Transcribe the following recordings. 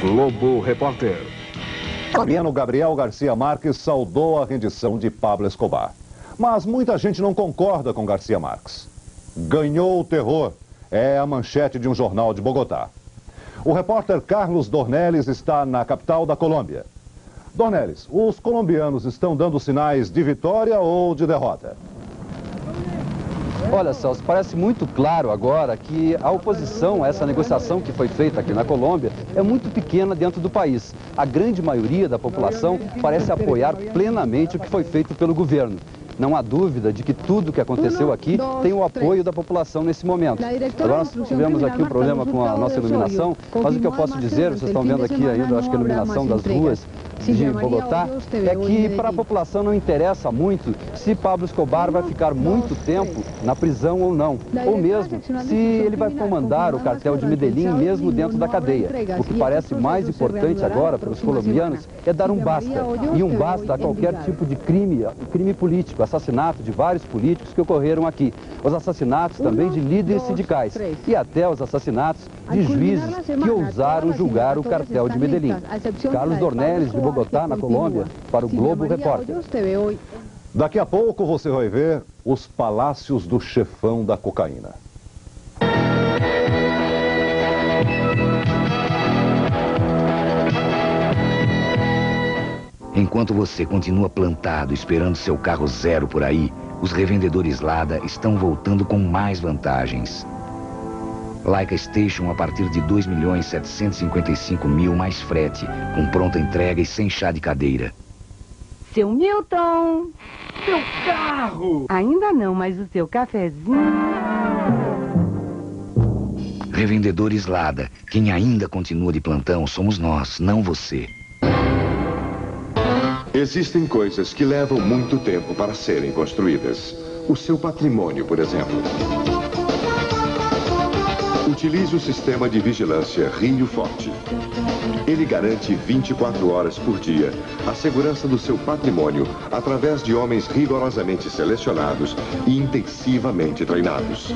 Globo Repórter. O colombiano Gabriel Garcia Márquez saudou a rendição de Pablo Escobar. Mas muita gente não concorda com Garcia Márquez. Ganhou o terror, é a manchete de um jornal de Bogotá. O repórter Carlos Dornelles está na capital da Colômbia. Dornelles, os colombianos estão dando sinais de vitória ou de derrota? Olha, Celso, parece muito claro agora que a oposição a essa negociação que foi feita aqui na Colômbia é muito pequena dentro do país. A grande maioria da população parece apoiar plenamente o que foi feito pelo governo. Não há dúvida de que tudo o que aconteceu aqui tem o apoio da população nesse momento. Agora nós tivemos aqui um problema com a nossa iluminação, mas o que eu posso dizer, vocês estão vendo aqui ainda, acho que a iluminação das ruas de Bogotá, é que para a população não interessa muito se Pablo Escobar vai ficar muito tempo na prisão ou não, ou mesmo se ele vai comandar o cartel de Medellín mesmo dentro da cadeia. O que parece mais importante agora para os colombianos é dar um basta, e um basta a qualquer tipo de crime político, assassinato de vários políticos que ocorreram aqui, os assassinatos também de líderes sindicais e até os assassinatos de juízes que ousaram julgar o cartel de Medellín. Carlos Dornelles, de Bogotá, na Colômbia, para o Globo Repórter. Daqui a pouco você vai ver os palácios do chefão da cocaína. Enquanto você continua plantado esperando seu carro zero por aí, os revendedores Lada estão voltando com mais vantagens. Laika Station a partir de 2.755.000 mais frete, com pronta entrega e sem chá de cadeira. Seu Milton! Seu carro! Ainda não, mas o seu cafezinho... Revendedores Lada, quem ainda continua de plantão somos nós, não você. Existem coisas que levam muito tempo para serem construídas. O seu patrimônio, por exemplo. Utilize o sistema de vigilância Rio Forte. Ele garante 24 horas por dia a segurança do seu patrimônio através de homens rigorosamente selecionados e intensivamente treinados.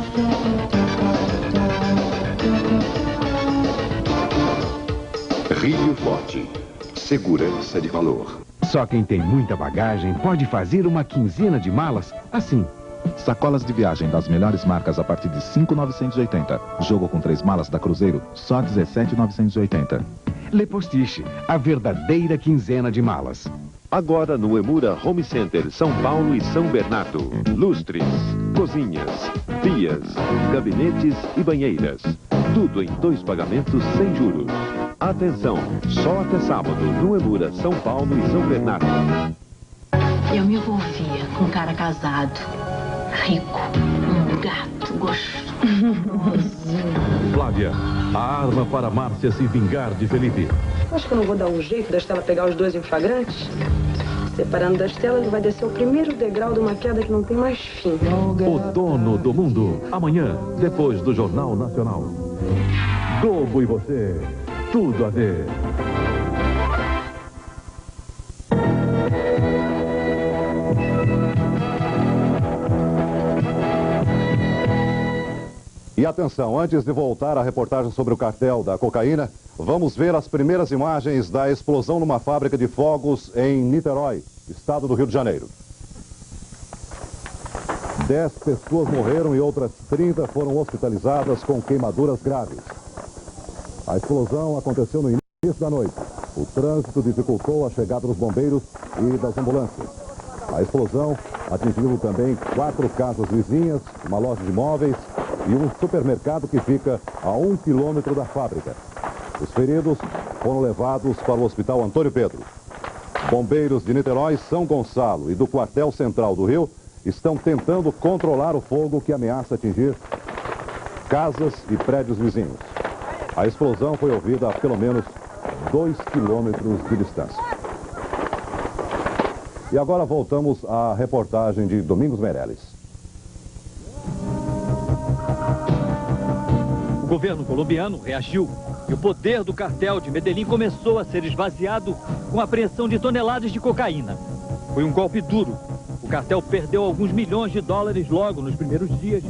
Rio Forte. Segurança de valor. Só quem tem muita bagagem pode fazer uma quinzena de malas assim. Sacolas de viagem das melhores marcas a partir de 5.980. Jogo com 3 malas da Cruzeiro, só 17.980. Le Postiche, a verdadeira quinzena de malas. Agora no Emura Home Center, São Paulo e São Bernardo. Lustres, cozinhas, pias, gabinetes e banheiras. Tudo em 2 pagamentos sem juros. Atenção, só até sábado no Emura, São Paulo e São Bernardo. Eu me envolvia com um cara casado, rico, um gato gostoso. Flávia, a arma para Márcia se vingar de Felipe. Acho que eu não vou dar um jeito da Estela pegar os dois em flagrante. Separando da Estela, ele vai descer o primeiro degrau de uma queda que não tem mais fim. O dono do mundo, amanhã, depois do Jornal Nacional. Globo e você, tudo a ver. E atenção, antes de voltar à reportagem sobre o cartel da cocaína, vamos ver as primeiras imagens da explosão numa fábrica de fogos em Niterói, estado do Rio de Janeiro. 10 pessoas morreram e outras 30 foram hospitalizadas com queimaduras graves. A explosão aconteceu no início da noite. O trânsito dificultou a chegada dos bombeiros e das ambulâncias. A explosão atingiu também 4 casas vizinhas, uma loja de móveis e um supermercado que fica a 1 quilômetro da fábrica. Os feridos foram levados para o Hospital Antônio Pedro. Bombeiros de Niterói, São Gonçalo e do Quartel Central do Rio estão tentando controlar o fogo que ameaça atingir casas e prédios vizinhos. A explosão foi ouvida a pelo menos 2 quilômetros de distância. E agora voltamos à reportagem de Domingos Meirelles. O governo colombiano reagiu e o poder do cartel de Medellín começou a ser esvaziado com a apreensão de toneladas de cocaína. Foi um golpe duro. O cartel perdeu alguns milhões de dólares logo nos primeiros dias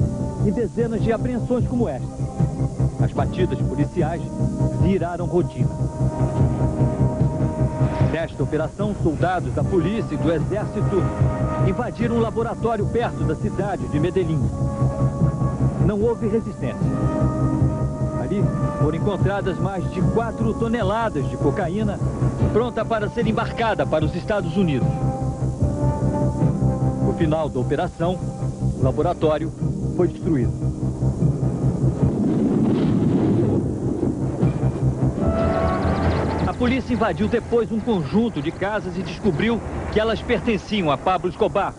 e dezenas de apreensões como esta. As batidas policiais viraram rotina. Nesta operação, soldados da polícia e do exército invadiram um laboratório perto da cidade de Medellín. Não houve resistência. Ali foram encontradas mais de 4 toneladas de cocaína, pronta para ser embarcada para os Estados Unidos. No final da operação, o laboratório foi destruído. A polícia invadiu depois um conjunto de casas e descobriu que elas pertenciam a Pablo Escobar.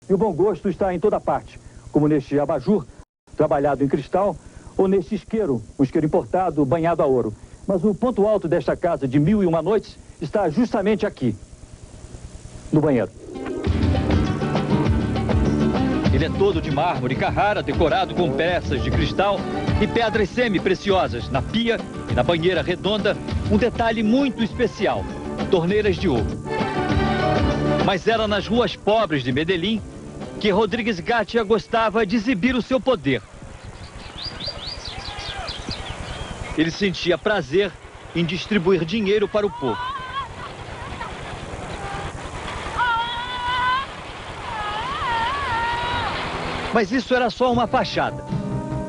E o bom gosto está em toda parte, como neste abajur, trabalhado em cristal, ou neste isqueiro, um isqueiro importado, banhado a ouro. Mas o ponto alto desta casa de 1001 Noites está justamente aqui, no banheiro. Ele é todo de mármore Carrara, decorado com peças de cristal e pedras semi-preciosas na pia e na banheira redonda, um detalhe muito especial, torneiras de ouro. Mas era nas ruas pobres de Medellín que Rodrigues Gatia gostava de exibir o seu poder. Ele sentia prazer em distribuir dinheiro para o povo. Mas isso era só uma fachada.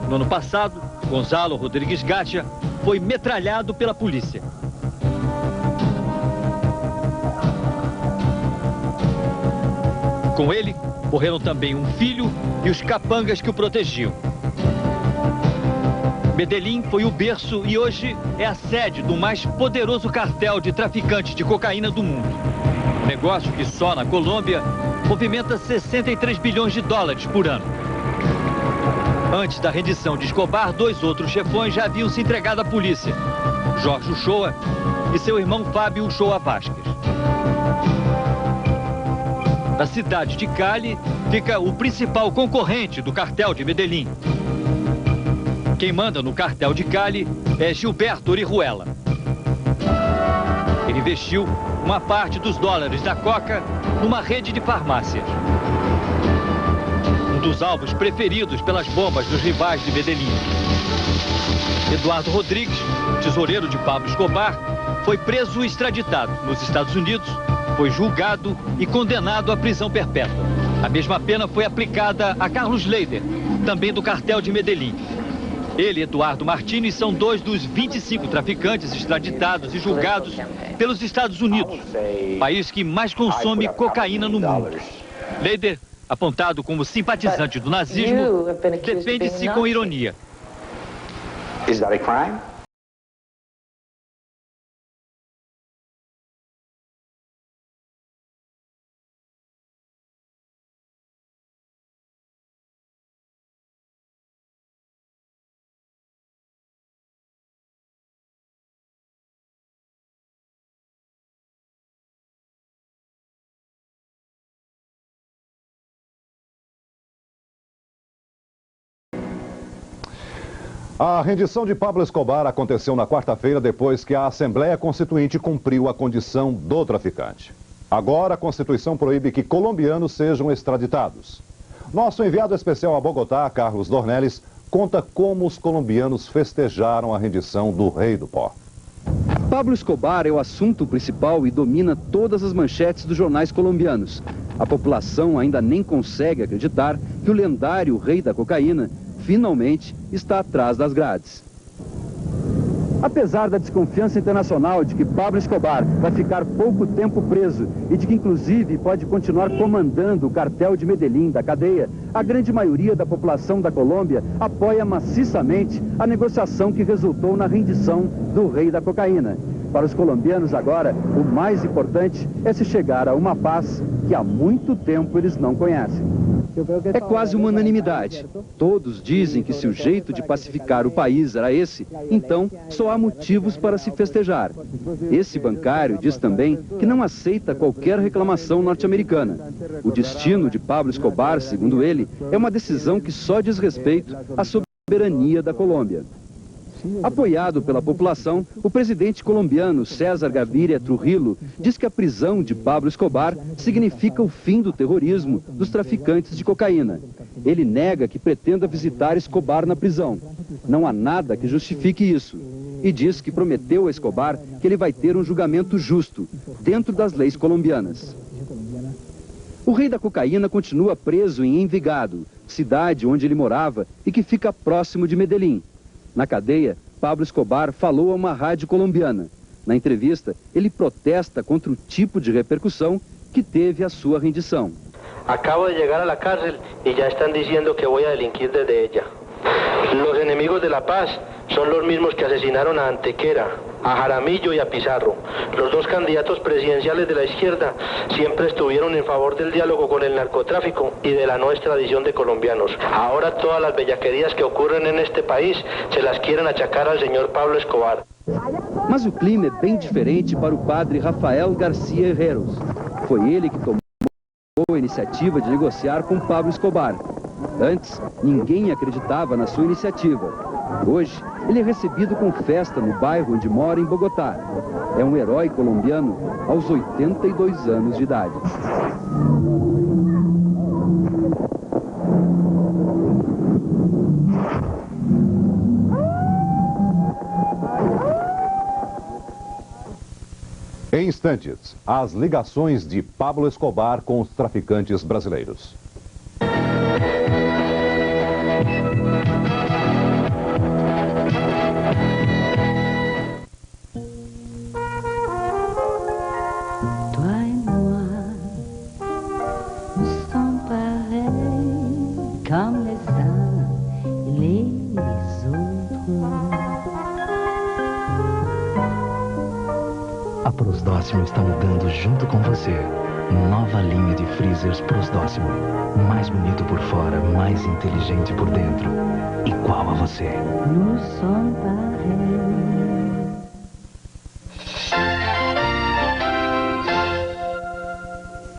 No ano passado, Gonzalo Rodrigues Gatia foi metralhado pela polícia. Com ele, morreram também um filho e os capangas que o protegiam. Medellín foi o berço e hoje é a sede do mais poderoso cartel de traficantes de cocaína do mundo. Um negócio que só na Colômbia movimenta 63 bilhões de dólares por ano. Antes da rendição de Escobar, 2 outros chefões já haviam se entregado à polícia: Jorge Uchoa e seu irmão Fábio Uchoa Vázquez. Na cidade de Cali fica o principal concorrente do cartel de Medellín. Quem manda no cartel de Cali é Gilberto Orihuela. Ele investiu uma parte dos dólares da coca numa rede de farmácias. Um dos alvos preferidos pelas bombas dos rivais de Medellín. Eduardo Rodrigues, tesoureiro de Pablo Escobar, foi preso e extraditado nos Estados Unidos, foi julgado e condenado à prisão perpétua. A mesma pena foi aplicada a Carlos Leider, também do cartel de Medellín. Ele e Eduardo Martins são 2 dos 25 traficantes extraditados e julgados pelos Estados Unidos, país que mais consome cocaína no mundo. Leider, apontado como simpatizante do nazismo, defende-se com ironia. Is that a crime? A rendição de Pablo Escobar aconteceu na quarta-feira depois que a Assembleia Constituinte cumpriu a condição do traficante. Agora a Constituição proíbe que colombianos sejam extraditados. Nosso enviado especial a Bogotá, Carlos Dornelles, conta como os colombianos festejaram a rendição do rei do pó. Pablo Escobar é o assunto principal e domina todas as manchetes dos jornais colombianos. A população ainda nem consegue acreditar que o lendário rei da cocaína finalmente está atrás das grades. Apesar da desconfiança internacional de que Pablo Escobar vai ficar pouco tempo preso e de que inclusive pode continuar comandando o cartel de Medellín da cadeia, a grande maioria da população da Colômbia apoia maciçamente a negociação que resultou na rendição do rei da cocaína. Para os colombianos agora, o mais importante é se chegar a uma paz que há muito tempo eles não conhecem. É quase uma unanimidade. Todos dizem que se o jeito de pacificar o país era esse, então só há motivos para se festejar. Esse bancário diz também que não aceita qualquer reclamação norte-americana. O destino de Pablo Escobar, segundo ele, é uma decisão que só diz respeito à soberania da Colômbia. Apoiado pela população, o presidente colombiano César Gaviria Trujillo diz que a prisão de Pablo Escobar significa o fim do terrorismo dos traficantes de cocaína. Ele nega que pretenda visitar Escobar na prisão. Não há nada que justifique isso. E diz que prometeu a Escobar que ele vai ter um julgamento justo, dentro das leis colombianas. O rei da cocaína continua preso em Envigado, cidade onde ele morava e que fica próximo de Medellín. Na cadeia, Pablo Escobar falou a uma rádio colombiana. Na entrevista, ele protesta contra o tipo de repercussão que teve a sua rendição. Acabo de chegar à cárcel e já estão dizendo que vou delinquir desde ela. Os inimigos da paz são os mesmos que assassinaram a Antequera, a Jaramillo e a Pizarro. Os 2 candidatos presidenciales de la izquierda siempre estuvieron en favor del diálogo con el narcotráfico y de la no extradición de colombianos. Ahora todas las bellaquerías que ocurren en este país se las quieren achacar al señor Pablo Escobar. Mas o clima é bem diferente para o padre Rafael Garcia Herreros. Foi ele que tomou a iniciativa de negociar com Pablo Escobar. Antes, ninguém acreditava na sua iniciativa. Hoje, ele é recebido com festa no bairro onde mora, em Bogotá. É um herói colombiano aos 82 anos de idade. Em instantes, as ligações de Pablo Escobar com os traficantes brasileiros. A Prosdóximo está mudando junto com você. Nova linha de freezers Prosdóximo. Mais bonito por fora, mais inteligente por dentro. Igual a você.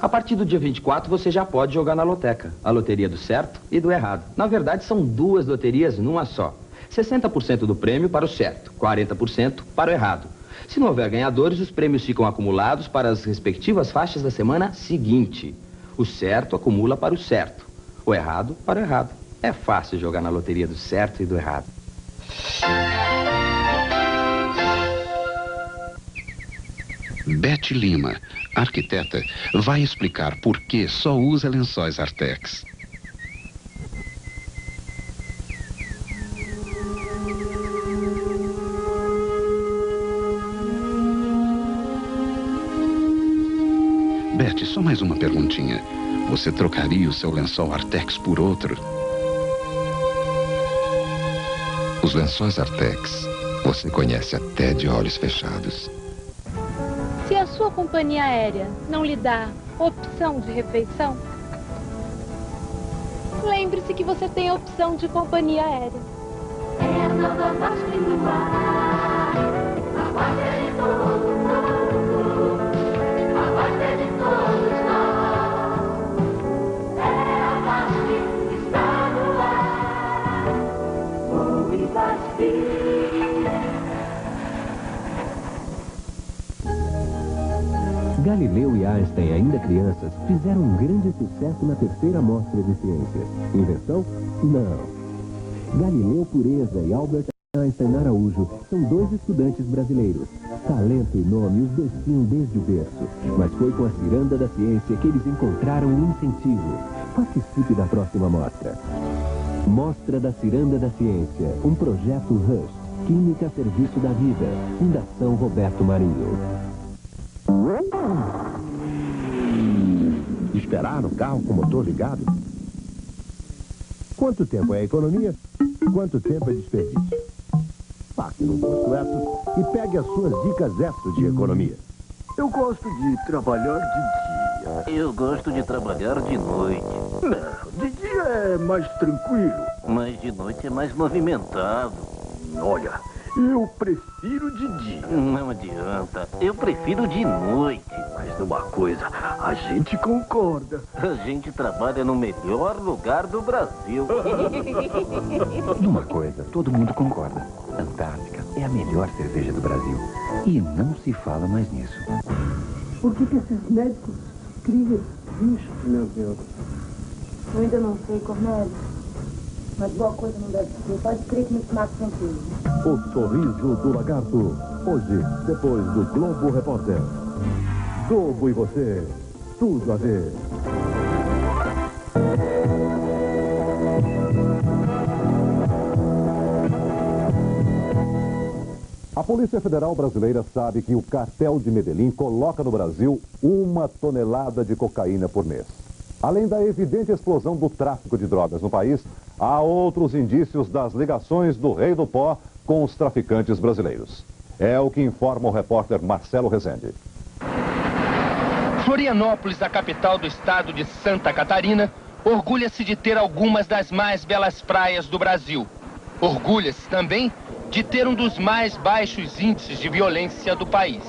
A partir do dia 24, você já pode jogar na loteca. A loteria do certo e do errado. Na verdade, são 2 loterias numa só. 60% do prêmio para o certo, 40% para o errado. Se não houver ganhadores, os prêmios ficam acumulados para as respectivas faixas da semana seguinte. O certo acumula para o certo, o errado para o errado. É fácil jogar na loteria do certo e do errado. Beth Lima, arquiteta, vai explicar por que só usa lençóis Artex. só mais uma perguntinha. Você trocaria o seu lençol Artex por outro? Os lençóis Artex, você conhece até de olhos fechados. Se a sua companhia aérea não lhe dá opção de refeição, lembre-se que você tem a opção de companhia aérea. É a nova Vasco no ar, a Vasco é de todo mundo, a Vasco é de todos nós. É a Vasco que está no ar, voe Vasco. Galileu e Einstein, ainda crianças, fizeram um grande sucesso na terceira mostra de ciências. Invenção? Não. Galileu Pureza e Albert Einstein Araújo são dois estudantes brasileiros. Talento e nome os dois tinham desde o berço. Mas foi com a ciranda da ciência que eles encontraram um incentivo. Participe da próxima mostra. Mostra da Ciranda da Ciência, um projeto Rush, Química a Serviço da Vida, Fundação Roberto Marinho. Esperar no carro com o motor ligado? Quanto tempo é economia? Quanto tempo é desperdício? Passe no Posto Etos e pegue as suas dicas Etos de economia. Eu gosto de trabalhar de dia. Eu gosto de trabalhar de noite. Não, de dia é mais tranquilo. Mas de noite é mais movimentado. Olha, eu prefiro de dia. Não adianta. Eu prefiro de noite. Mas numa coisa, a gente concorda. A gente trabalha no melhor lugar do Brasil. Numa coisa, todo mundo concorda. Antártica é a melhor cerveja do Brasil. E não se fala mais nisso. Por que esses médicos criam bicho? Meu Deus. Eu ainda não sei, Cornélio. Mas boa coisa não deve ser. Pode crer que me mata tranquilo. O sorriso do lagarto. Hoje, depois do Globo Repórter. Globo e você, tudo a ver. A Polícia Federal Brasileira sabe que o cartel de Medellín coloca no Brasil 1 tonelada de cocaína por mês. Além da evidente explosão do tráfico de drogas no país, há outros indícios das ligações do Rei do Pó com os traficantes brasileiros. É o que informa o repórter Marcelo Rezende. Florianópolis, a capital do estado de Santa Catarina, orgulha-se de ter algumas das mais belas praias do Brasil. Orgulha-se também de ter um dos mais baixos índices de violência do país.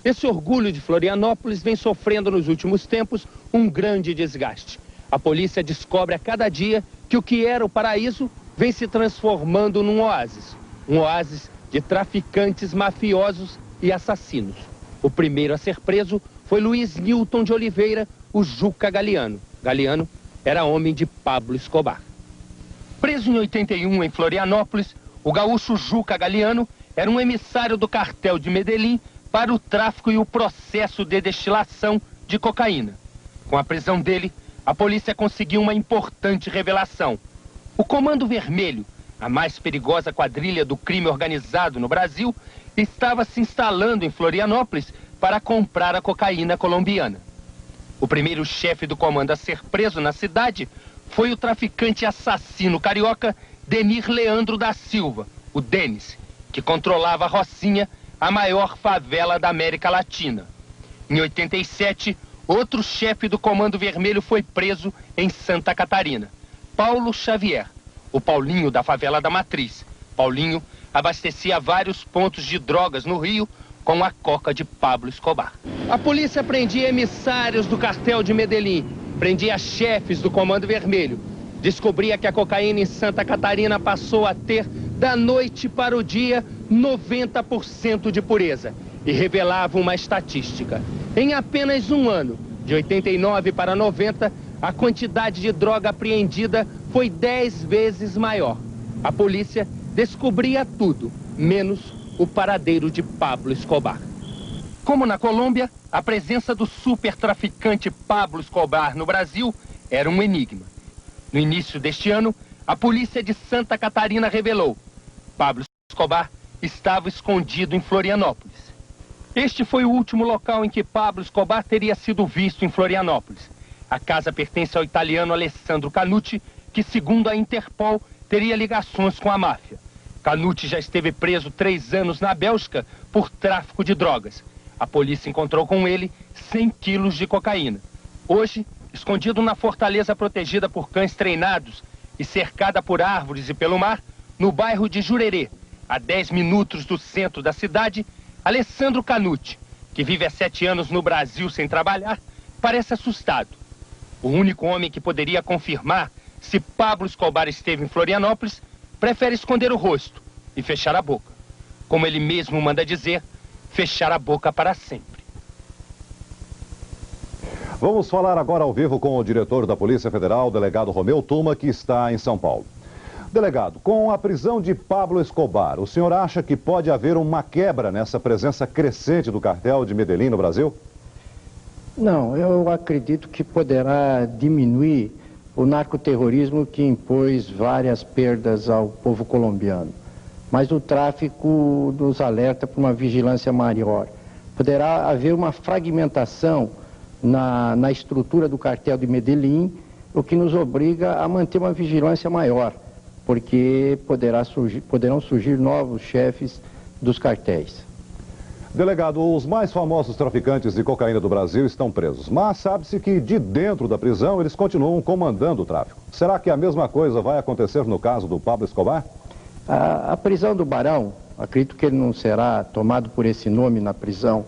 Esse orgulho de Florianópolis vem sofrendo nos últimos tempos um grande desgaste. A polícia descobre a cada dia que o que era o paraíso vem se transformando num oásis. Um oásis de traficantes mafiosos e assassinos. O primeiro a ser preso foi Luiz Newton de Oliveira, o Juca Galiano. Galiano era homem de Pablo Escobar. Preso em 81 em Florianópolis, o gaúcho Juca Galiano era um emissário do cartel de Medellín para o tráfico e o processo de destilação de cocaína. Com a prisão dele, a polícia conseguiu uma importante revelação. O Comando Vermelho, a mais perigosa quadrilha do crime organizado no Brasil, estava se instalando em Florianópolis para comprar a cocaína colombiana. O primeiro chefe do comando a ser preso na cidade foi o traficante assassino carioca Denir Leandro da Silva, o Denis, que controlava a Rocinha, a maior favela da América Latina. Em 87, outro chefe do Comando Vermelho foi preso em Santa Catarina, Paulo Xavier, o Paulinho da favela da Matriz. Paulinho abastecia vários pontos de drogas no Rio com a coca de Pablo Escobar. A polícia prendia emissários do cartel de Medellín, prendia chefes do Comando Vermelho. Descobria que a cocaína em Santa Catarina passou a ter, da noite para o dia, 90% de pureza. E revelava uma estatística. Em apenas um ano, de 89 para 90, a quantidade de droga apreendida foi 10 vezes maior. A polícia descobria tudo, menos o paradeiro de Pablo Escobar. Como na Colômbia, a presença do supertraficante Pablo Escobar no Brasil era um enigma. No início deste ano, a polícia de Santa Catarina revelou: Pablo Escobar estava escondido em Florianópolis. Este foi o último local em que Pablo Escobar teria sido visto em Florianópolis. A casa pertence ao italiano Alessandro Canuti, que, segundo a Interpol, teria ligações com a máfia. Canuti já esteve preso 3 anos na Bélgica por tráfico de drogas. A polícia encontrou com ele 100 quilos de cocaína. Hoje, escondido na fortaleza protegida por cães treinados e cercada por árvores e pelo mar, no bairro de Jurerê, a 10 minutos do centro da cidade, Alessandro Canuti, que vive há 7 anos no Brasil sem trabalhar, parece assustado. O único homem que poderia confirmar se Pablo Escobar esteve em Florianópolis prefere esconder o rosto e fechar a boca. Como ele mesmo manda dizer, fechar a boca para sempre. Vamos falar agora ao vivo com o diretor da Polícia Federal, o delegado Romeu Tuma, que está em São Paulo. Delegado, com a prisão de Pablo Escobar, o senhor acha que pode haver uma quebra nessa presença crescente do cartel de Medellín no Brasil? Não, eu acredito que poderá diminuir o narcoterrorismo que impôs várias perdas ao povo colombiano. Mas o tráfico nos alerta para uma vigilância maior. Poderá haver uma fragmentação na estrutura do cartel de Medellín, o que nos obriga a manter uma vigilância maior, porque poderão surgir novos chefes dos cartéis. Delegado, os mais famosos traficantes de cocaína do Brasil estão presos, mas sabe-se que de dentro da prisão eles continuam comandando o tráfico. Será que a mesma coisa vai acontecer no caso do Pablo Escobar? A prisão do Barão, acredito que ele não será tomado por esse nome na prisão,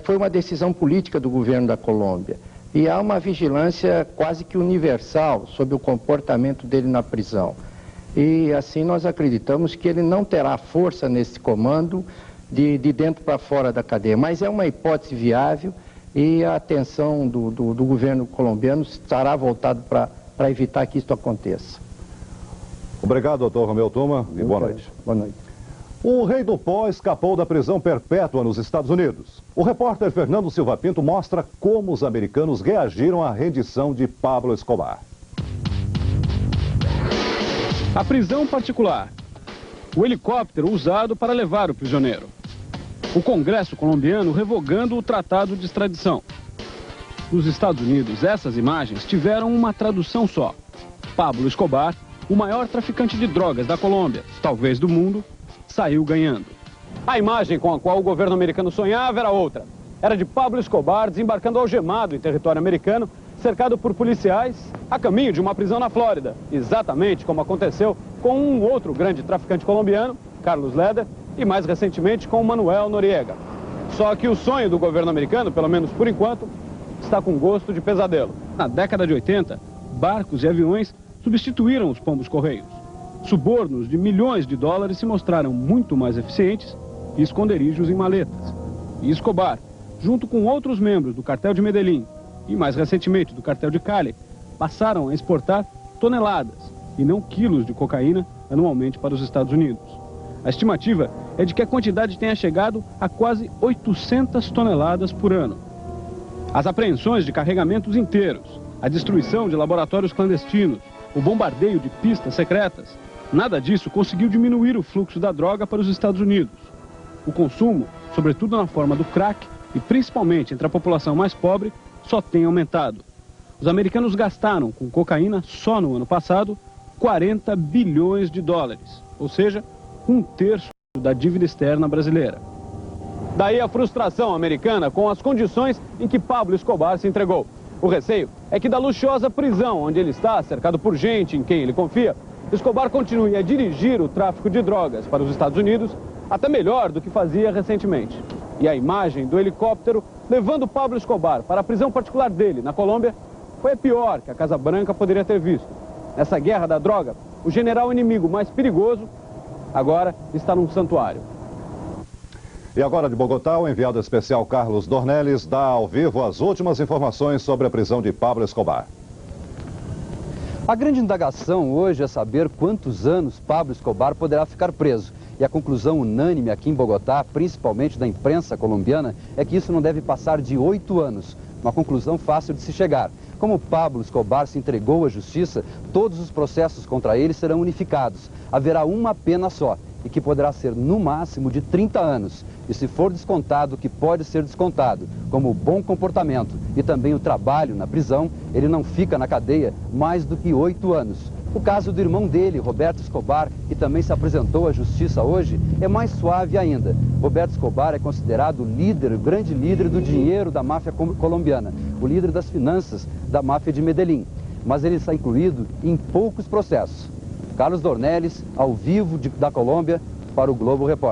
foi uma decisão política do governo da Colômbia. E há uma vigilância quase que universal sobre o comportamento dele na prisão. E assim nós acreditamos que ele não terá força nesse comando de dentro para fora da cadeia. Mas é uma hipótese viável e a atenção do governo colombiano estará voltada para evitar que isso aconteça. Obrigado, doutor Romeu Tuma, e boa noite. Boa noite. O rei do pó escapou da prisão perpétua nos Estados Unidos. O repórter Fernando Silva Pinto mostra como os americanos reagiram à rendição de Pablo Escobar. A prisão particular. O helicóptero usado para levar o prisioneiro. O Congresso colombiano revogando o tratado de extradição. Nos Estados Unidos, essas imagens tiveram uma tradução só. Pablo Escobar, o maior traficante de drogas da Colômbia, talvez do mundo, saiu ganhando. A imagem com a qual o governo americano sonhava era outra. Era de Pablo Escobar desembarcando algemado em território americano, cercado por policiais, a caminho de uma prisão na Flórida. Exatamente como aconteceu com um outro grande traficante colombiano, Carlos Leder, e mais recentemente com Manuel Noriega. Só que o sonho do governo americano, pelo menos por enquanto, está com gosto de pesadelo. Na década de 80, barcos e aviões substituíram os pombos-correios. Subornos de milhões de dólares se mostraram muito mais eficientes que esconderijos em maletas. E Escobar, junto com outros membros do cartel de Medellín e mais recentemente do cartel de Cali, passaram a exportar toneladas e não quilos de cocaína anualmente para os Estados Unidos. A estimativa é de que a quantidade tenha chegado a quase 800 toneladas por ano. As apreensões de carregamentos inteiros, a destruição de laboratórios clandestinos, o bombardeio de pistas secretas, nada disso conseguiu diminuir o fluxo da droga para os Estados Unidos. O consumo, sobretudo na forma do crack e principalmente entre a população mais pobre, só tem aumentado. Os americanos gastaram com cocaína só no ano passado 40 bilhões de dólares, ou seja, 1/3 da dívida externa brasileira. Daí a frustração americana com as condições em que Pablo Escobar se entregou. O receio é que da luxuosa prisão onde ele está, cercado por gente em quem ele confia, Escobar continue a dirigir o tráfico de drogas para os Estados Unidos até melhor do que fazia recentemente. E a imagem do helicóptero levando Pablo Escobar para a prisão particular dele, na Colômbia, foi a pior que a Casa Branca poderia ter visto. Nessa guerra da droga, o general inimigo mais perigoso agora está num santuário. E agora de Bogotá, o enviado especial Carlos Dornelles dá ao vivo as últimas informações sobre a prisão de Pablo Escobar. A grande indagação hoje é saber quantos anos Pablo Escobar poderá ficar preso. E a conclusão unânime aqui em Bogotá, principalmente da imprensa colombiana, é que isso não deve passar de 8 anos. Uma conclusão fácil de se chegar. Como Pablo Escobar se entregou à justiça, todos os processos contra ele serão unificados. Haverá uma pena só. e que poderá ser no máximo de 30 anos. E se for descontado o que pode ser descontado, como o bom comportamento e também o trabalho na prisão, ele não fica na cadeia mais do que 8 anos. O caso do irmão dele, Roberto Escobar, que também se apresentou à justiça hoje, é mais suave ainda. Roberto Escobar é considerado o grande líder do dinheiro da máfia colombiana, o líder das finanças da máfia de Medellín. Mas ele está incluído em poucos processos. Carlos Dornelles, ao vivo da Colômbia, para o Globo Repórter.